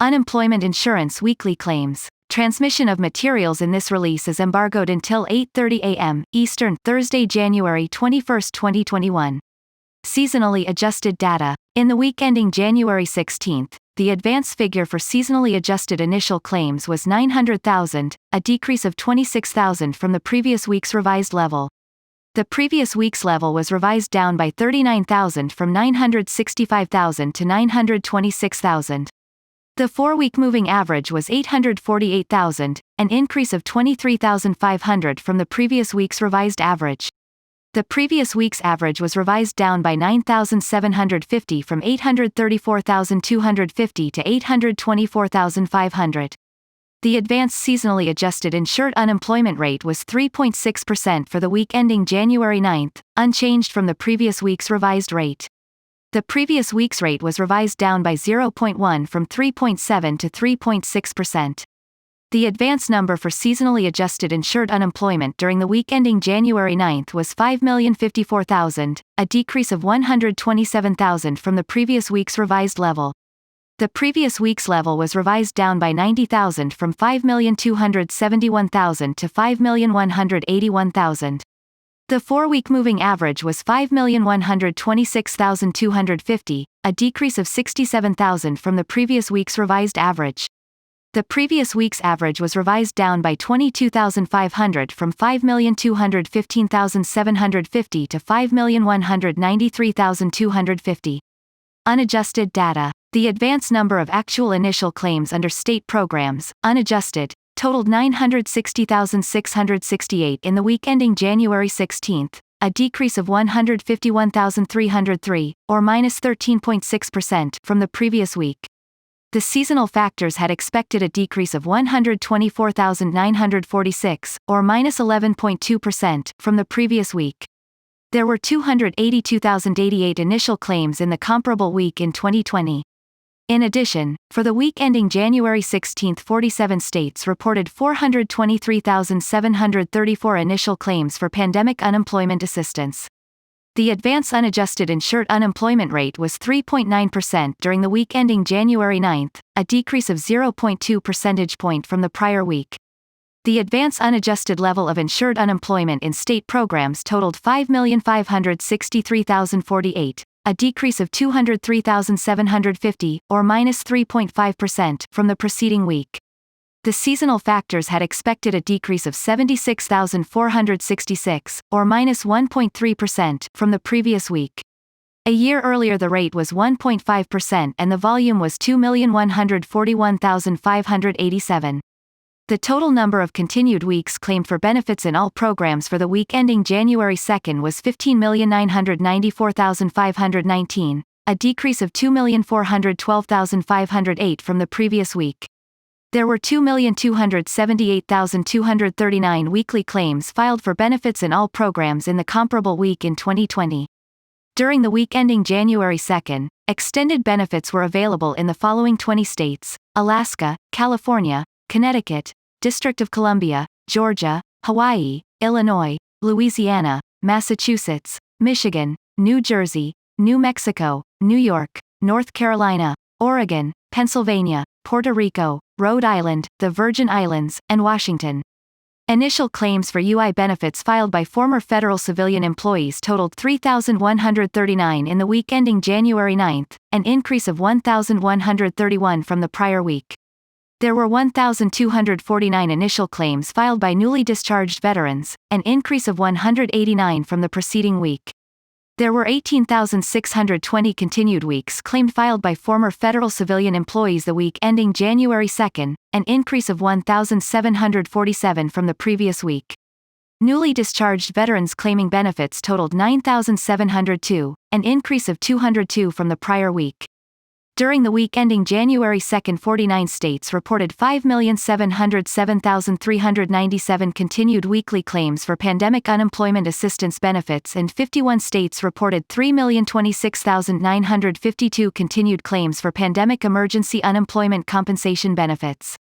Unemployment insurance weekly claims. Transmission of materials in this release is embargoed until 8:30 a.m. Eastern, Thursday, January 21, 2021. Seasonally adjusted data. In the week ending January 16, the advance figure for seasonally adjusted initial claims was 900,000, a decrease of 26,000 from the previous week's revised level. The previous week's level was revised down by 39,000 from 965,000 to 926,000. The 4-week moving average was 848,000, an increase of 23,500 from the previous week's revised average. The previous week's average was revised down by 9,750 from 834,250 to 824,500. The advanced seasonally adjusted insured unemployment rate was 3.6% for the week ending January 9, unchanged from the previous week's revised rate. The previous week's rate was revised down by 0.1 from 3.7 to 3.6%. The advance number for seasonally adjusted insured unemployment during the week ending January 9 was 5,054,000, a decrease of 127,000 from the previous week's revised level. The previous week's level was revised down by 90,000 from 5,271,000 to 5,181,000. The 4-week moving average was 5,126,250, a decrease of 67,000 from the previous week's revised average. The previous week's average was revised down by 22,500 from 5,215,750 to 5,193,250. Unadjusted data. The advance number of actual initial claims under state programs, unadjusted, totaled 960,668 in the week ending January 16, a decrease of 151,303, or minus 13.6%, from the previous week. The seasonal factors had expected a decrease of 124,946, or minus 11.2%, from the previous week. There were 282,088 initial claims in the comparable week in 2020. In addition, for the week ending January 16, 47 states reported 423,734 initial claims for pandemic unemployment assistance. The advance unadjusted insured unemployment rate was 3.9% during the week ending January 9, a decrease of 0.2 percentage point from the prior week. The advance unadjusted level of insured unemployment in state programs totaled 5,563,048, a decrease of 203,750, or minus 3.5%, from the preceding week. The seasonal factors had expected a decrease of 76,466, or minus 1.3%, from the previous week. A year earlier the rate was 1.5% and the volume was 2,141,587. The total number of continued weeks claimed for benefits in all programs for the week ending January 2 was 15,994,519, a decrease of 2,412,508 from the previous week. There were 2,278,239 weekly claims filed for benefits in all programs in the comparable week in 2020. During the week ending January 2, extended benefits were available in the following 20 states: Alaska, California, Connecticut, District of Columbia, Georgia, Hawaii, Illinois, Louisiana, Massachusetts, Michigan, New Jersey, New Mexico, New York, North Carolina, Oregon, Pennsylvania, Puerto Rico, Rhode Island, the Virgin Islands, and Washington. Initial claims for UI benefits filed by former federal civilian employees totaled 3,139 in the week ending January 9, an increase of 1,131 from the prior week. There were 1,249 initial claims filed by newly discharged veterans, an increase of 189 from the preceding week. There were 18,620 continued weeks claimed filed by former federal civilian employees the week ending January 2, an increase of 1,747 from the previous week. Newly discharged veterans claiming benefits totaled 9,702, an increase of 202 from the prior week. During the week ending January 2, 49 states reported 5,707,397 continued weekly claims for pandemic unemployment assistance benefits and 51 states reported 3,026,952 continued claims for pandemic emergency unemployment compensation benefits.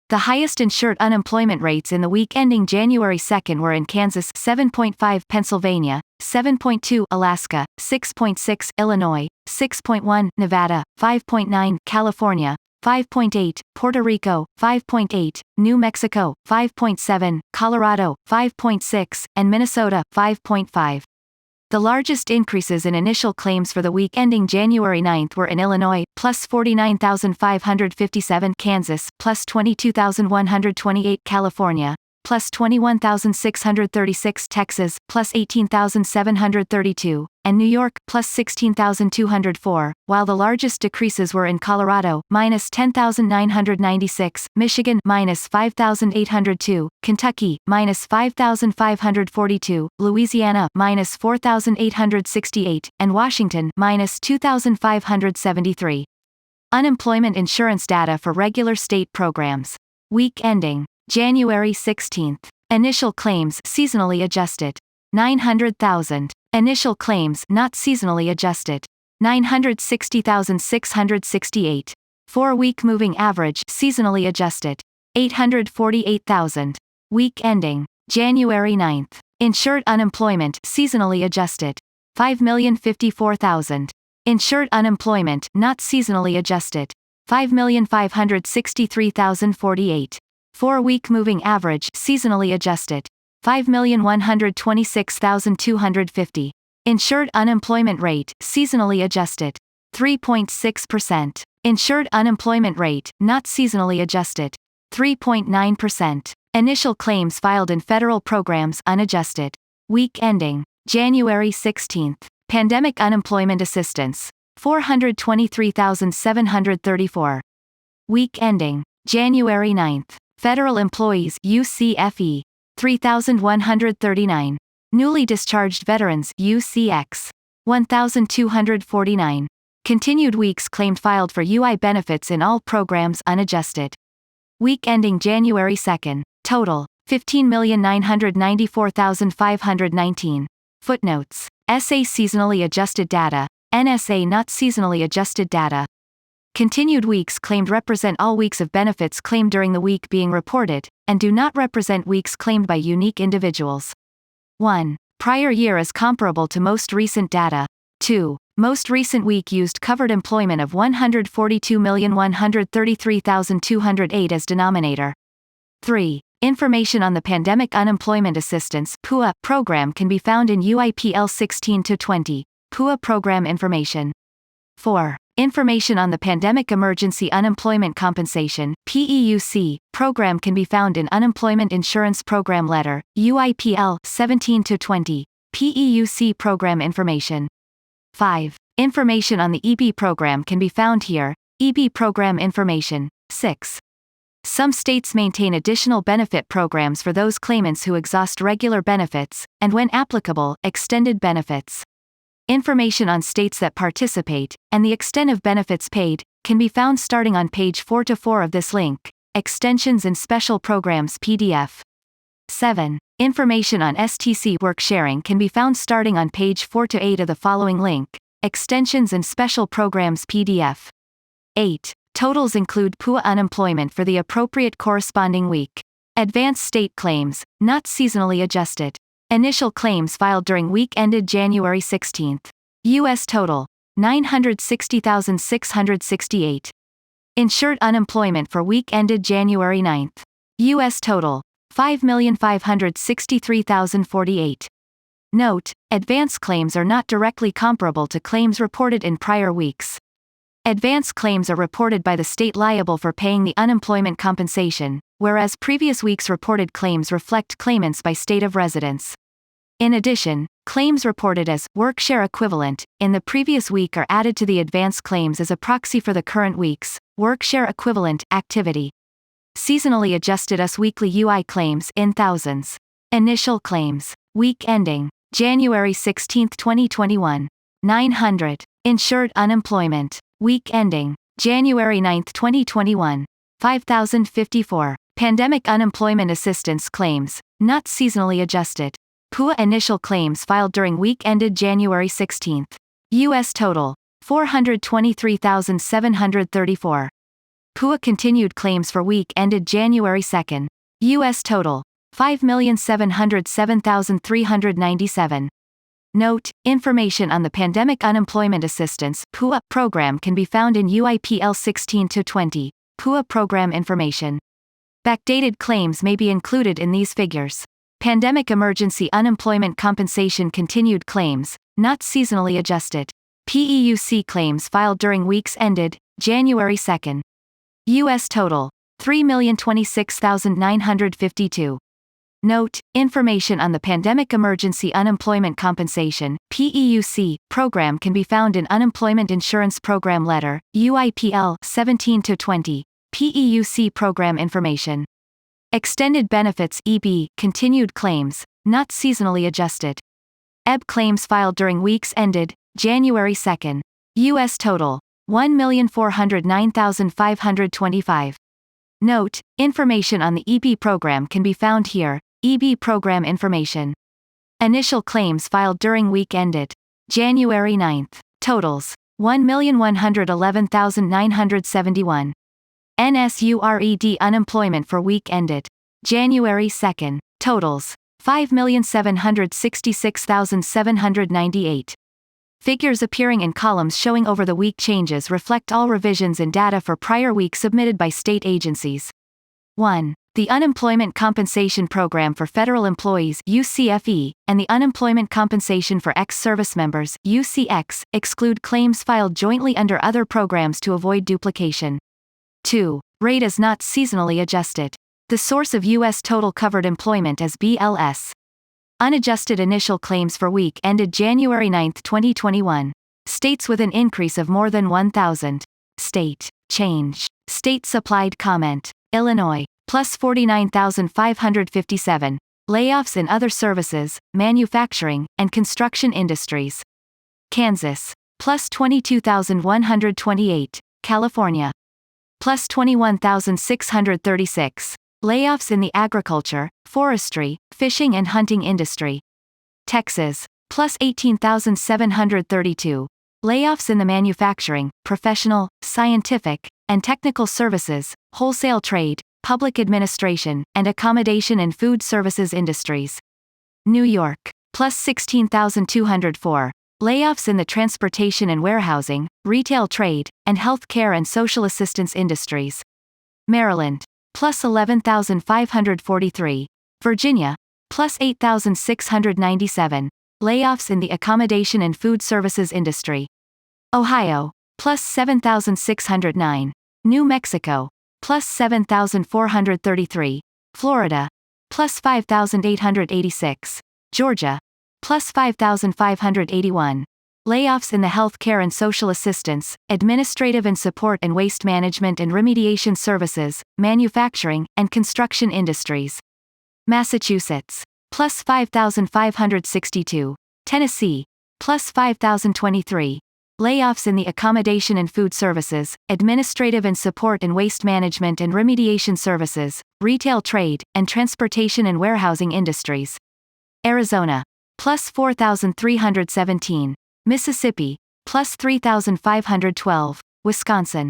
The highest insured unemployment rates in the week ending January 2 were in Kansas 7.5, Pennsylvania 7.2, Alaska 6.6, Illinois 6.1, Nevada 5.9, California 5.8, Puerto Rico, 5.8, New Mexico, 5.7, Colorado, 5.6, and Minnesota, 5.5. The largest increases in initial claims for the week ending January 9 were in Illinois, plus 49,557, Kansas, plus 22,128, California, plus 21,636, Texas, plus 18,732, and New York, plus 16,204, while the largest decreases were in Colorado, minus 10,996, Michigan, minus 5,802, Kentucky, minus 5,542, Louisiana, minus 4,868, and Washington, minus 2,573. Unemployment insurance data for regular state programs. Week ending January 16. Initial claims seasonally adjusted 900,000. Initial claims not seasonally adjusted 960,668. 4-week moving average seasonally adjusted 848,000. Week ending January 9. Insured unemployment seasonally adjusted 5,054,000. Insured unemployment not seasonally adjusted 5,563,048. 4-week moving average seasonally adjusted 5,126,250. Insured unemployment rate seasonally adjusted 3.6%. Insured unemployment rate not seasonally adjusted 3.9%. Initial claims filed in federal programs unadjusted. Week ending January 16. Pandemic unemployment assistance 423,734. Week ending January 9. Federal employees UCFE 3,139. Newly discharged veterans UCX 1,249. Continued weeks claimed filed for UI benefits in all programs unadjusted. Week ending January 2. Total 15,994,519. Footnotes. SA seasonally adjusted data, NSA not seasonally adjusted data. Continued weeks claimed represent all weeks of benefits claimed during the week being reported, and do not represent weeks claimed by unique individuals. 1. Prior year is comparable to most recent data. 2. Most recent week used covered employment of 142,133,208 as denominator. 3. Information on the Pandemic Unemployment Assistance (PUA) program can be found in UIPL 16-20, PUA program information. 4. Information on the Pandemic Emergency Unemployment Compensation (PEUC) program can be found in Unemployment Insurance Program Letter, UIPL 17-20, PEUC program information. 5. Information on the EB program can be found here, EB program information. 6. Some states maintain additional benefit programs for those claimants who exhaust regular benefits, and when applicable, extended benefits. Information on states that participate, and the extent of benefits paid, can be found starting on page 4-4 of this link, Extensions and Special Programs PDF. 7. Information on STC work sharing can be found starting on page 4-8 of the following link, Extensions and Special Programs PDF. 8. Totals include PUA unemployment for the appropriate corresponding week. Advanced state claims, not seasonally adjusted. Initial claims filed during week ended January 16. U.S. total 960,668. Insured unemployment for week ended January 9. U.S. total 5,563,048. Note: advance claims are not directly comparable to claims reported in prior weeks. Advance claims are reported by the state liable for paying the unemployment compensation, whereas previous week's reported claims reflect claimants by state of residence. In addition, claims reported as workshare equivalent in the previous week are added to the advance claims as a proxy for the current week's workshare equivalent activity. Seasonally adjusted US weekly UI claims in thousands. Initial claims. Week ending January 16, 2021. 900. Insured unemployment. Week ending January 9, 2021. 5,054. Pandemic unemployment assistance claims, not seasonally adjusted. PUA initial claims filed during week ended January 16. U.S. total 423,734. PUA continued claims for week ended January 2. U.S. total 5,707,397. Note, information on the Pandemic Unemployment Assistance (PUA) program can be found in UIPL 16-20, PUA program information. Backdated claims may be included in these figures. Pandemic Emergency Unemployment Compensation continued claims, not seasonally adjusted. PEUC claims filed during weeks ended January 2. U.S. total, 3,026,952. Note, information on the Pandemic Emergency Unemployment Compensation (PEUC) program can be found in Unemployment Insurance Program Letter, UIPL 17-20, PEUC program information. Extended Benefits (EB) continued claims, not seasonally adjusted. EB claims filed during weeks ended January 2. U.S. total, 1,409,525. Note, information on the EB program can be found here, EB program information. Initial claims filed during week ended January 9. Totals, 1,111,971. NSURED unemployment for week ended January 2. Totals, 5,766,798. Figures appearing in columns showing over the week changes reflect all revisions in data for prior week submitted by state agencies. 1. The Unemployment Compensation Program for Federal Employees (UCFE) and the Unemployment Compensation for Ex-Service Members (UCX) exclude claims filed jointly under other programs to avoid duplication. 2. Rate is not seasonally adjusted. The source of U.S. total covered employment is BLS. Unadjusted initial claims for week ended January 9, 2021. States with an increase of more than 1,000. State change. State supplied comment. Illinois, plus 49,557. Layoffs in other services, manufacturing, and construction industries. Kansas, plus 22,128. California, plus 21,636. Layoffs in the agriculture, forestry, fishing and hunting industry. Texas, plus 18,732. Layoffs in the manufacturing, professional, scientific, and technical services, wholesale trade, public administration, and accommodation and food services industries. New York, plus 16,204. Layoffs in the transportation and warehousing, retail trade, and health care and social assistance industries. Maryland, plus 11,543. Virginia, plus 8,697. Layoffs in the accommodation and food services industry. Ohio, plus 7,609. New Mexico, plus 7,433. Florida, plus 5,886. Georgia, plus 5,581. Layoffs in the health care and social assistance, administrative and support and waste management and remediation services, manufacturing, and construction industries. Massachusetts, plus 5,562. Tennessee, plus 5,023. Layoffs in the accommodation and food services, administrative and support and waste management and remediation services, retail trade, and transportation and warehousing industries. Arizona, plus 4,317. Mississippi, plus 3,512. Wisconsin,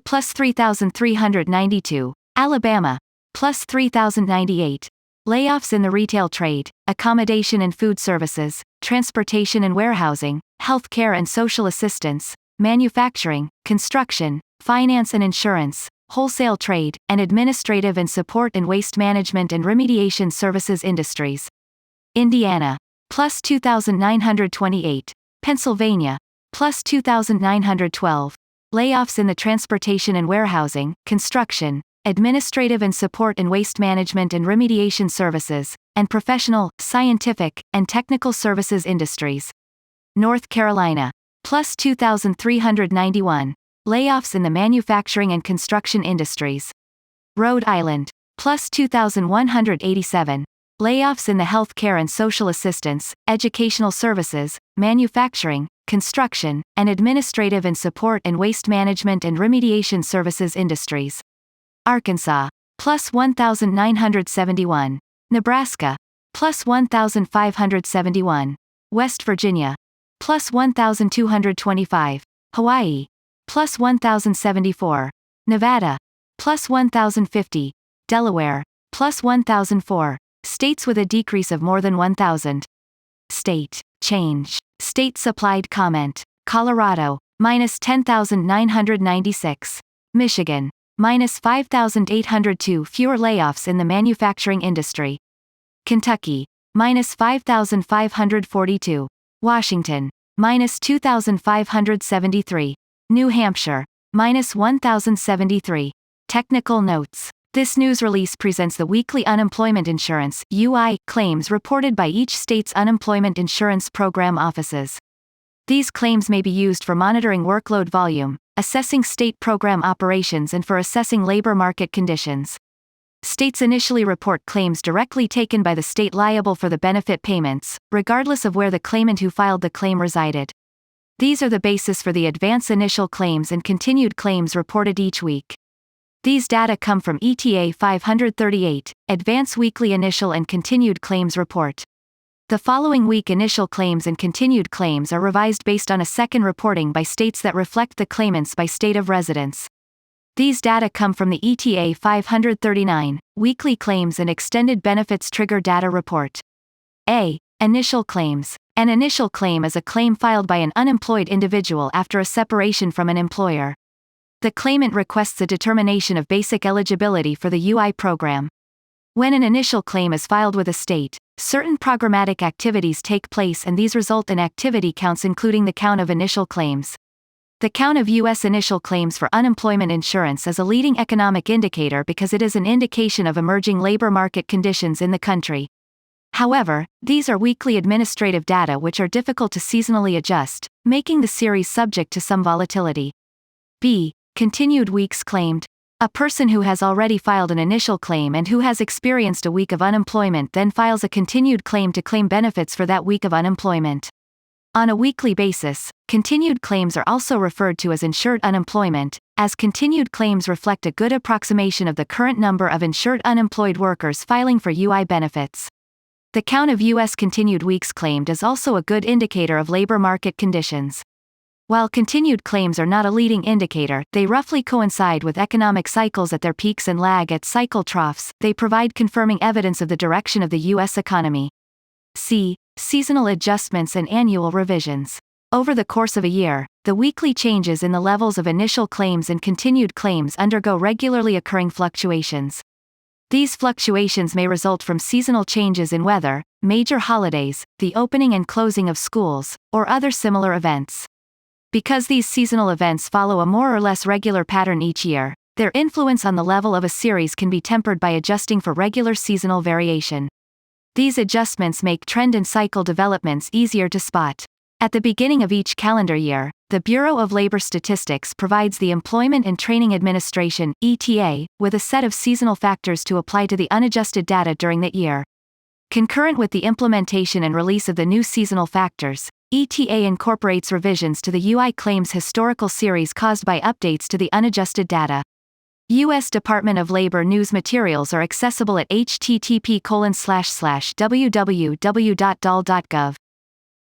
plus 3,392. Alabama, plus 3,098. Layoffs in the retail trade, accommodation and food services, transportation and warehousing, health care and social assistance, manufacturing, construction, finance and insurance, wholesale trade, and administrative and support and waste management and remediation services industries. Indiana, plus 2,928. Pennsylvania, plus 2,912. Layoffs in the transportation and warehousing, construction, administrative and support and waste management and remediation services, and professional, scientific, and technical services industries. North Carolina, plus 2,391. Layoffs in the manufacturing and construction industries. Rhode Island, plus 2,187. Layoffs in the health care and social assistance, educational services, manufacturing, construction, and administrative and support and waste management and remediation services industries. Arkansas, plus 1,971. Nebraska, plus 1,571. West Virginia, plus 1,225. Hawaii, plus 1,074. Nevada, plus 1,050. Delaware, plus 1,004. States with a decrease of more than 1,000. State. Change. State supplied comment. Colorado, minus 10,996. Michigan, minus 5,802 fewer layoffs in the manufacturing industry. Kentucky, minus 5,542. Washington, minus 2,573. New Hampshire, minus 1,073. Technical notes. This news release presents the weekly unemployment insurance (UI) claims reported by each state's unemployment insurance program offices. These claims may be used for monitoring workload volume, assessing state program operations, and for assessing labor market conditions. States initially report claims directly taken by the state liable for the benefit payments, regardless of where the claimant who filed the claim resided. These are the basis for the advance initial claims and continued claims reported each week. These data come from ETA 538, Advance Weekly Initial and Continued Claims Report. The following week initial claims and continued claims are revised based on a second reporting by states that reflect the claimants by state of residence. These data come from the ETA 539, Weekly Claims and Extended Benefits Trigger Data Report. A. Initial claims. An initial claim is a claim filed by an unemployed individual after a separation from an employer. The claimant requests a determination of basic eligibility for the UI program. When an initial claim is filed with a state, certain programmatic activities take place, and these result in activity counts, including the count of initial claims. The count of U.S. initial claims for unemployment insurance is a leading economic indicator because it is an indication of emerging labor market conditions in the country. However, these are weekly administrative data which are difficult to seasonally adjust, making the series subject to some volatility. B. Continued weeks claimed. A person who has already filed an initial claim and who has experienced a week of unemployment then files a continued claim to claim benefits for that week of unemployment. On a weekly basis, continued claims are also referred to as insured unemployment, as continued claims reflect a good approximation of the current number of insured unemployed workers filing for UI benefits. The count of U.S. continued weeks claimed is also a good indicator of labor market conditions. While continued claims are not a leading indicator, they roughly coincide with economic cycles at their peaks and lag at cycle troughs. They provide confirming evidence of the direction of the U.S. economy. C. Seasonal adjustments and annual revisions. Over the course of a year, the weekly changes in the levels of initial claims and continued claims undergo regularly occurring fluctuations. These fluctuations may result from seasonal changes in weather, major holidays, the opening and closing of schools, or other similar events. Because these seasonal events follow a more or less regular pattern each year, their influence on the level of a series can be tempered by adjusting for regular seasonal variation. These adjustments make trend and cycle developments easier to spot. At the beginning of each calendar year, the Bureau of Labor Statistics provides the Employment and Training Administration (ETA) with a set of seasonal factors to apply to the unadjusted data during that year. Concurrent with the implementation and release of the new seasonal factors, ETA incorporates revisions to the UI claims historical series caused by updates to the unadjusted data. U.S. Department of Labor news materials are accessible at http://www.dol.gov.